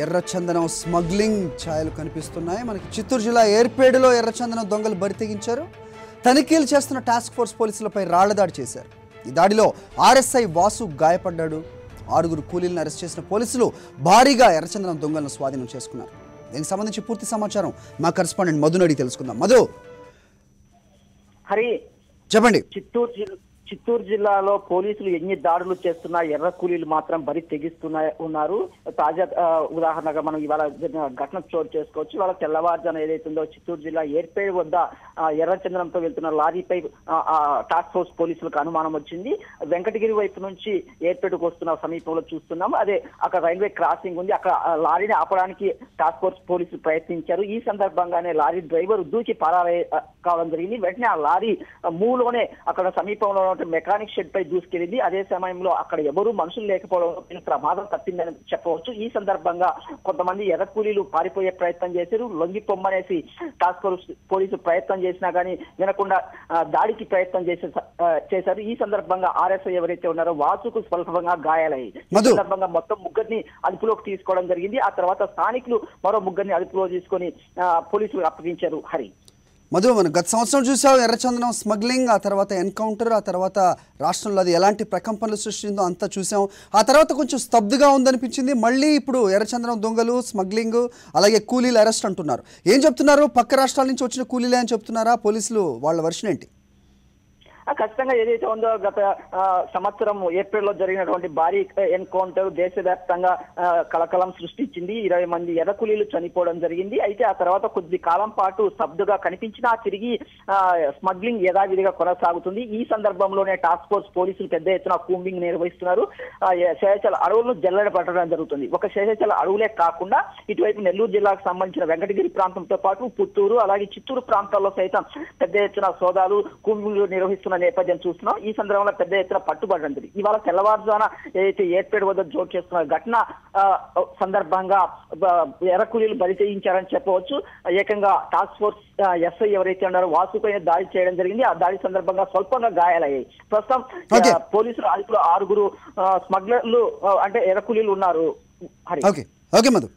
ఎర్రచందనం స్మగ్లింగ్ ఛాయలు కనిపిస్తున్నాయి. మనకి చిత్తూరు జిల్లా ఏర్పేడులో ఎర్రచందనం దొంగలు బరితెగించారు. తనిఖీలు చేస్తున్న టాస్క్ ఫోర్స్ పోలీసులపై రాళ్లదాడి చేశారు. ఈ దాడిలో ఆర్ఎస్ఐ వాసు గాయపడ్డాడు. 6 కూలీలను అరెస్ట్ చేసిన పోలీసులు భారీగా ఎర్రచందనం దొంగలను స్వాధీనం చేసుకున్నారు. దీనికి సంబంధించి పూర్తి సమాచారం మా కరెస్పాండెంట్ మధుని అడిగి తెలుసుకుందాం. మధు, హరి చెప్పండి. చిత్తూరు జిల్లాలో పోలీసులు ఎన్ని దాడులు చేస్తున్నా ఎర్ర కూలీలు మాత్రం బరి ఉన్నారు. తాజా ఉదాహరణగా మనం ఇవాళ ఘటన చోటు చేసుకోవచ్చు. ఇవాళ తెల్లవారుజాన ఏదైతుందో చిత్తూరు జిల్లా ఏర్పేడు వద్ద ఎర్రచందనంతో వెళ్తున్న లారీపై టాస్క్ ఫోర్స్ పోలీసులకు అనుమానం వచ్చింది. వెంకటగిరి వైపు నుంచి ఏర్పేడుకు వస్తున్న సమీపంలో చూస్తున్నాం. అదే అక్కడ రైల్వే క్రాసింగ్ ఉంది. అక్కడ లారీని ఆపడానికి టాస్క్ ఫోర్స్ పోలీసులు ప్రయత్నించారు. ఈ సందర్భంగానే లారీ డ్రైవర్ దూకి పరారే కావడం జరిగింది. వెంటనే ఆ లారీ మూలోనే అక్కడ సమీపంలో మెకానిక్ షెడ్ పై దూసుకెళ్ళింది. అదే సమయంలో అక్కడ ఎవరూ మనుషులు లేకపోవడం ప్రమాదం తప్పిందని చెప్పవచ్చు. ఈ సందర్భంగా కొంతమంది ఎర్ర కూలీలు పారిపోయే ప్రయత్నం చేశారు. లొంగి పొమ్మనేసి టాస్క్ ఫోర్స్ పోలీసులు ప్రయత్నం చేసినా కానీ వినకుండా దాడికి ప్రయత్నం చేశారు. ఈ సందర్భంగా ఆర్ఎస్ఐ ఎవరైతే ఉన్నారో వాసుకు స్వల్పంగా గాయాలయ్యాయి. ఈ సందర్భంగా మొత్తం 3 అదుపులోకి తీసుకోవడం జరిగింది. ఆ తర్వాత స్థానికులు మరో 3 అదుపులో తీసుకొని పోలీసులు అప్పగించారు. హరి, మధు, మనం గత సంవత్సరం చూసాం ఎర్రచందనం స్మగ్లింగ్, ఆ తర్వాత ఎన్కౌంటర్, ఆ తర్వాత రాష్ట్రంలో అది ఎలాంటి ప్రకంపనలు సృష్టిందో అంతా చూసాం. ఆ తర్వాత కొంచెం స్తబ్దుగా ఉందనిపించింది. మళ్ళీ ఇప్పుడు ఎర్రచందనం దొంగలు, స్మగ్లింగ్, అలాగే కూలీలు అరెస్ట్ అంటున్నారు. ఏం చెప్తున్నారు? పక్క రాష్ట్రాల నుంచి వచ్చిన కూలీలే అని చెప్తున్నారా పోలీసులు? వాళ్ళ వర్షన్ ఏంటి? ఖచ్చితంగా ఏదైతే ఉందో గత సంవత్సరం ఏప్రిల్లో జరిగినటువంటి భారీ ఎన్కౌంటర్ దేశవ్యాప్తంగా కలకలం సృష్టించింది. 20 మంది ఎర్ర కూలీలు చనిపోవడం జరిగింది. అయితే ఆ తర్వాత కొద్ది కాలం పాటు స్తబ్దుగా కనిపించినా తిరిగి స్మగ్లింగ్ యథావిధిగా కొనసాగుతుంది. ఈ సందర్భంలోనే టాస్క్ ఫోర్స్ పోలీసులు పెద్ద ఎత్తున కూంబింగ్ నిర్వహిస్తున్నారు. శేషాచల అడవులను జల్లెడ పట్టడం జరుగుతుంది. ఒక శేషాచల అడవులే కాకుండా ఇటువైపు నెల్లూరు జిల్లాకు సంబంధించిన వెంకటగిరి ప్రాంతంతో పాటు పుత్తూరు అలాగే చిత్తూరు ప్రాంతాల్లో సైతం పెద్ద ఎత్తున సోదాలు కూంబింగ్లు నిర్వహిస్తున్న నేపథ్యం చూస్తున్నాం. ఈ సందర్భంలో పెద్ద ఎత్తున పట్టుబడింది. ఇవాళ తెల్లవారుజాన ఏదైతే ఏర్పేడు వద్ద చోటు చేస్తున్న ఘటన సందర్భంగా ఎర్ర కూలీలు బలి చేయించారని చెప్పవచ్చు. ఏకంగా టాస్క్ ఫోర్స్ ఎస్ఐ ఎవరైతే ఉన్నారో వాసుపై దాడి చేయడం జరిగింది. ఆ దాడి సందర్భంగా స్వల్పంగా గాయాలయ్యాయి. ప్రస్తుతం పోలీసులు అదుపులో 6 స్మగ్లర్లు అంటే ఎర్ర కూలీలు ఉన్నారు. ఓకే మధు.